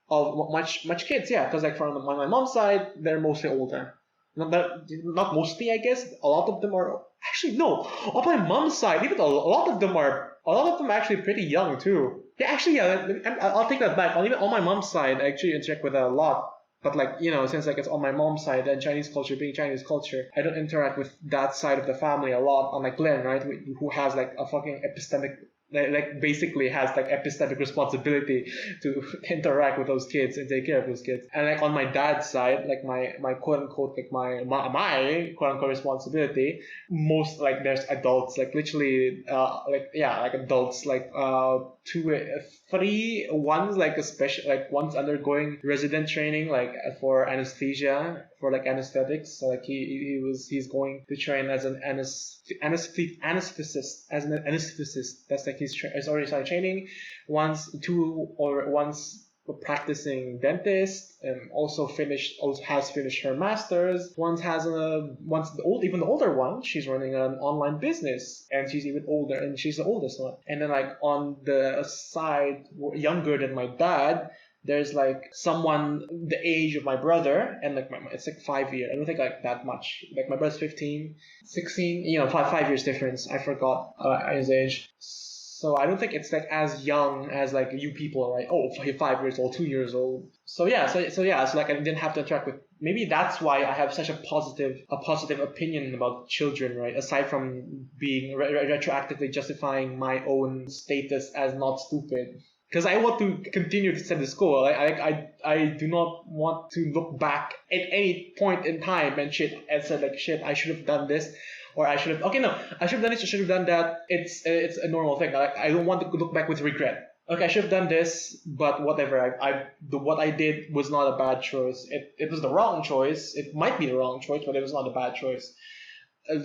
kids, yeah. Because like from my mom's side, they're mostly older. Not mostly, I guess. A lot of them are actually no. On my mom's side, even a lot of them are actually pretty young too. Yeah, actually, yeah. I'll take that back. Even on my mom's side, I actually interact with a lot. But like since like it's on my mom's side and Chinese culture being Chinese culture, I don't interact with that side of the family a lot. Unlike Glenn, right, who has like a fucking epistemic, like basically has like epistemic responsibility to interact with those kids and take care of those kids. And like on my dad's side, like my quote unquote like my quote unquote responsibility, most like there's adults like literally like adults like three, one's like a special, like one's undergoing resident training like for anesthesia, for like anesthetics. So like he's going to train as an anesthetist, that's like he's already started training. One's a practicing dentist and also has finished her master's. Even the older one, she's running an online business, and she's even older, and she's the oldest one. And then like on the side, younger than my dad, there's like someone the age of my brother, and like it's like 5 years. I don't think like that much. Like my brother's 15, 16. 5 years difference. I forgot his age. So I don't think it's like as young as like you people, right? Oh, 5 years old, 2 years old. So yeah, so like I didn't have to interact with. Maybe that's why I have such a positive opinion about children, right? Aside from being retroactively justifying my own status as not stupid. Because I want to continue to send to school. I do not want to look back at any point in time and say like shit, I should have done this, or I should have I should have done this, I should have done that. It's a normal thing. I don't want to look back with regret. Okay, I should have done this, but whatever. What I did was not a bad choice. It was the wrong choice. It might be the wrong choice, but it was not a bad choice.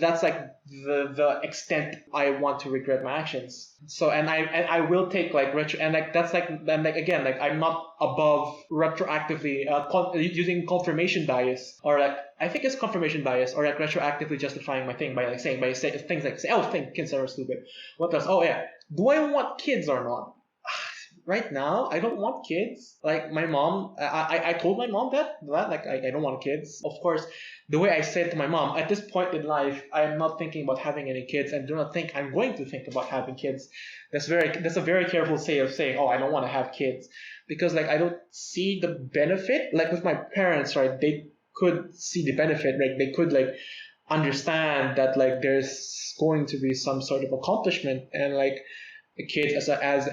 That's like the extent I want to regret my actions. So and I will take like retro, and like that's like, and like again, like I'm not above retroactively using confirmation bias, or like I think it's confirmation bias, or like retroactively justifying my thing by saying things like kids are stupid. What does do I want kids or not? Right now, I don't want kids. Like my mom, I told my mom that like I don't want kids. Of course, the way I said to my mom, at this point in life, I am not thinking about having any kids, and do not think I'm going to think about having kids. That's a very careful say of saying, I don't want to have kids, because like I don't see the benefit. Like with my parents, right? They could see the benefit, right? They could like understand that like there's going to be some sort of accomplishment, and like kids as an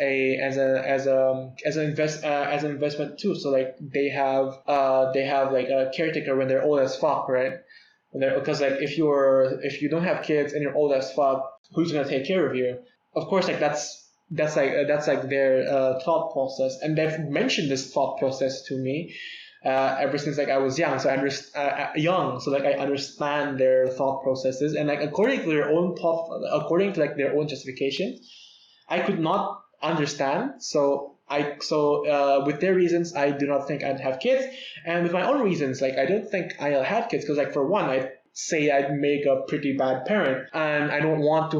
investment too. So like they have like a caretaker when they're old as fuck, right? Because like if you don't have kids and you're old as fuck, who's gonna take care of you? Of course, like that's like their thought process, and they've mentioned this thought process to me ever since like I was young. So so like I understand their thought processes, and like according to their own justification, I could not understand. So with their reasons, I do not think I'd have kids, and with my own reasons, like I don't think I'll have kids, because like for one, I say I'd make a pretty bad parent, and I don't want to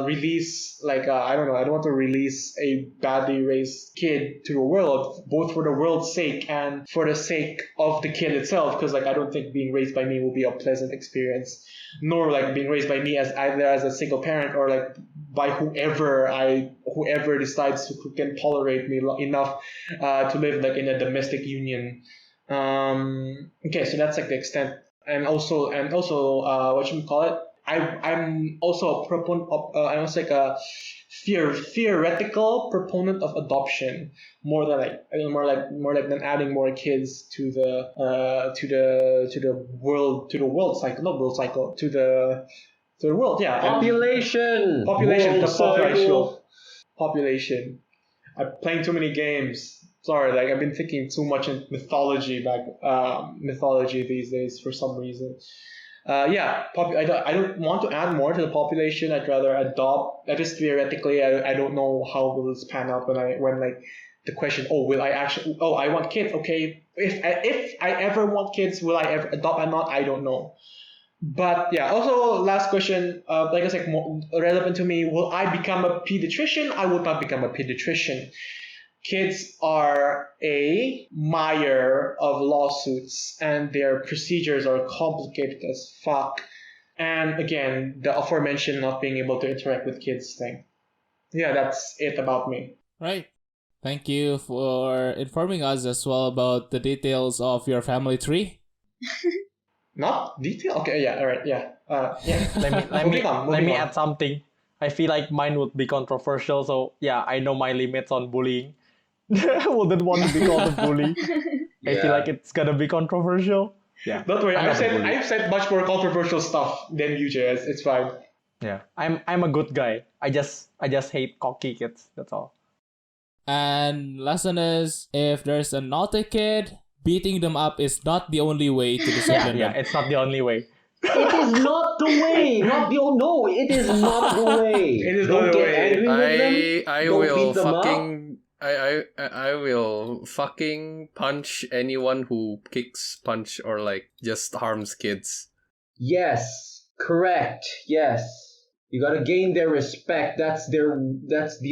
release I don't want to release a badly raised kid to the world, both for the world's sake and for the sake of the kid itself, because like I don't think being raised by me will be a pleasant experience, nor like being raised by me as either as a single parent or like by whoever decides who can tolerate me enough to live like in a domestic union. Okay, so that's like the extent. And also, what you call it? I'm also a proponent of, I'm also like a theoretical proponent of adoption, more than than adding more kids to the world. Yeah. Population. Population. I'm playing too many games. Sorry, like I've been thinking too much in mythology these days for some reason. I don't want to add more to the population. I'd rather adopt. That is theoretically. I don't know how will this pan out when like the question. Will I actually? I want kids. Okay, if I ever want kids, will I ever adopt or not? I don't know. But yeah, also last question, like I said, more relevant to me. Will I become a pediatrician? I will not become a pediatrician. Kids are a mire of lawsuits, and their procedures are complicated as fuck. And again, the aforementioned not being able to interact with kids thing. Yeah, that's it about me. Right. Thank you for informing us as well about the details of your family tree. Not detail? Okay, yeah, alright, yeah. Let me add something. I feel like mine would be controversial, so yeah, I know my limits on bullying. I wouldn't want to be called a bully. I feel like it's gonna be controversial. Yeah. Don't worry, I've said much more controversial stuff than you, JS. It's fine. Yeah. I'm a good guy. I just hate cocky kids. That's all. And lesson is, if there's a naughty kid, beating them up is not the only way to discipline them. Yeah, it's not the only way. It is not the way. It is not the way. It is not the way. I will fucking I will fucking punch anyone who kicks, punch, or like just harms kids. Yes, correct. Yes. You gotta gain their respect. That's the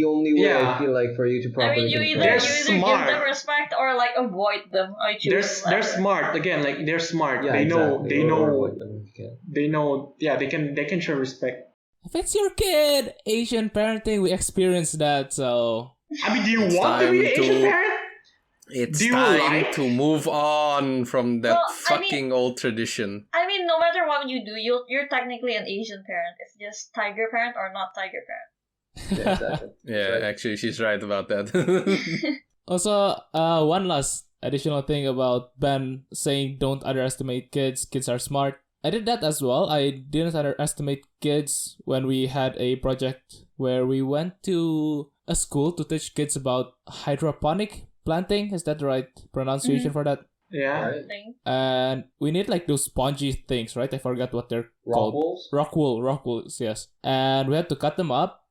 only way I Yeah. feel like for you to I properly mean, you control. either They're give smart. them respect or like avoid them. I choose. They're smart again. Like they're smart. Yeah, they know. exactly. They Or know. avoid them if you can. They know. Yeah, they can show respect. If it's your kid, Asian parenting, we experienced that, so I mean, do you It's want to be time an Asian to- parent? It's Do you time like- to move on from that Well, I mean- fucking old tradition. I mean, no matter what you do, you're technically an Asian parent. It's just tiger parent or not tiger parent. Yeah, exactly. Yeah, Right. actually, she's right about that. Also, one last additional thing about Ben saying don't underestimate kids. Kids are smart. I did that as well. I didn't underestimate kids when we had a project where we went to a school to teach kids about hydroponic planting. Is that the right pronunciation for that? Yeah. Right. Thing. And we need like those spongy things, right? I forgot what they're Rock called. wolves? Rock wools, yes. And we had to cut them up.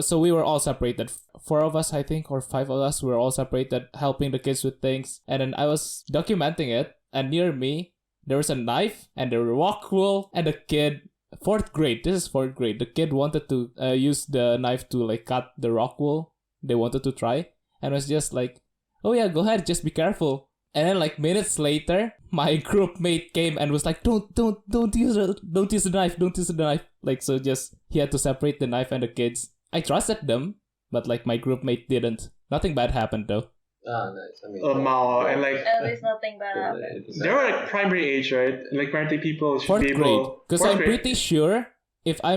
So we were all separated. 4 of us, I think, or 5 of us, we were all separated, helping the kids with things. And then I was documenting it, and near me, there was a knife and a rock wool, and a kid, 4th grade. This is 4th grade. The kid wanted to use the knife to like cut the rock wool. They wanted to try, and I was just like, "Oh yeah, go ahead, just be careful." And then like minutes later, my group mate came and was like, don't use the knife. Like, so just, he had to separate the knife and the kids. I trusted them, but like my group mate didn't. Nothing bad happened though. Ah, nice. I mean, And like At least nothing bad happened. they were like primary age, right? Like parenting people should 4th be grade. able. Because 4th I'm grade. pretty sure if I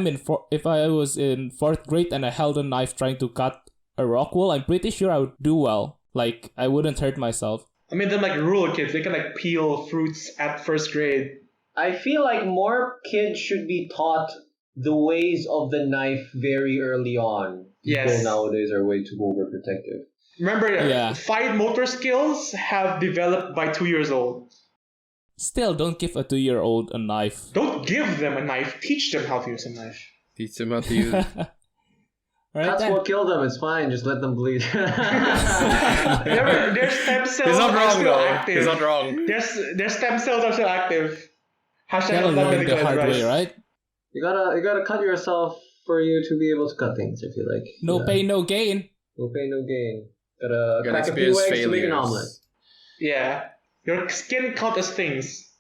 was in 4th grade and I held a knife trying to cut a rock wool, I'm pretty sure I would do well. Like, I wouldn't hurt myself. I mean, they're like rural kids. They can like peel fruits at 1st grade. I feel like more kids should be taught the ways of the knife very early on. Yes. People nowadays are way too overprotective. Remember, Yeah. fine motor skills have developed by 2 years old. Still, don't give a 2-year-old a knife. Don't give them a knife. Teach them how to use a knife. Teach them how to use it. Right That's then. what killed them. It's fine. Just let them bleed. Their stem cells He's not are wrong still though. active. He's not wrong. Their stem cells are still active. Hashtag Gotta not learn medical the hard advice. way, right? You gotta cut yourself for you to be able to cut things. I feel like No Yeah. pain, no gain. No pain, no gain. Gotta Gonna crack a experience few eggs to make an omelet. failures. Yeah. Your skin count as things.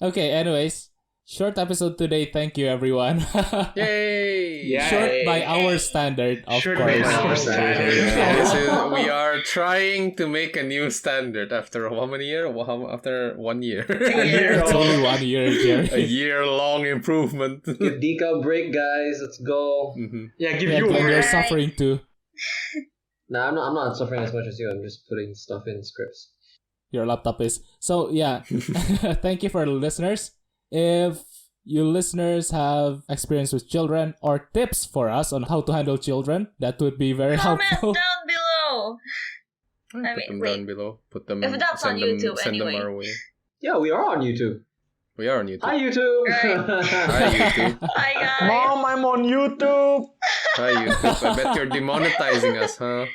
Okay, anyways. Short episode today. Thank you, everyone. Yay! Yeah. Short by our standard, of Short course. by our standard. We are trying to make a new standard after how many year? After 1 year. A year It's old. only 1 year, A Jerry. year-long improvement. Give Dika a break, guys. Let's go. Mhm. Yeah, give Yeah, you a Glenn, break. you're suffering too. Nah, I'm not suffering as much as you. I'm just putting stuff in scripts. Your laptop is. So, yeah. Thank you for the listeners. If you listeners have experience with children or tips for us on how to handle children, that would be very Comment helpful. down below. Put I mean, them wait. down below. Put them. If that's on send them, YouTube send anyway. them our way. Yeah, we are on YouTube. We are on YouTube. Hi, YouTube. Hi YouTube. Hi guys. Mom, I'm on YouTube. Hi YouTube. I bet you're demonetizing us, huh?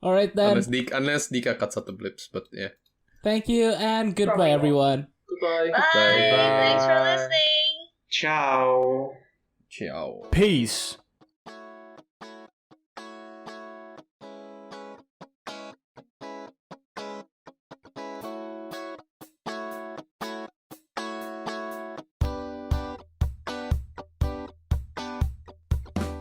Alright then. Unless Dika cuts out the blips, but yeah. Thank you and goodbye, Probably everyone. Goodbye. Bye. Bye. Thanks for listening. Ciao. Ciao. Peace.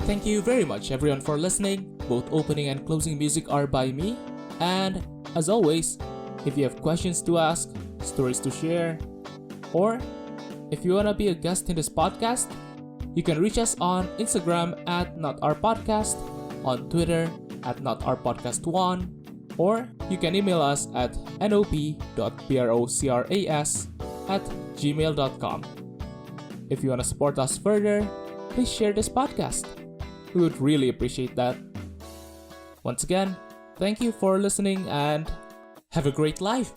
Thank you very much, everyone, for listening. Both opening and closing music are by me. And as always, if you have questions to ask, stories to share, or if you want to be a guest in this podcast, you can reach us on Instagram at NotOurPodcast, on Twitter at NotOurPodcast1, or you can email us at nop.procras@gmail.com. If you want to support us further, please share this podcast. We would really appreciate that. Once again, thank you for listening and have a great life.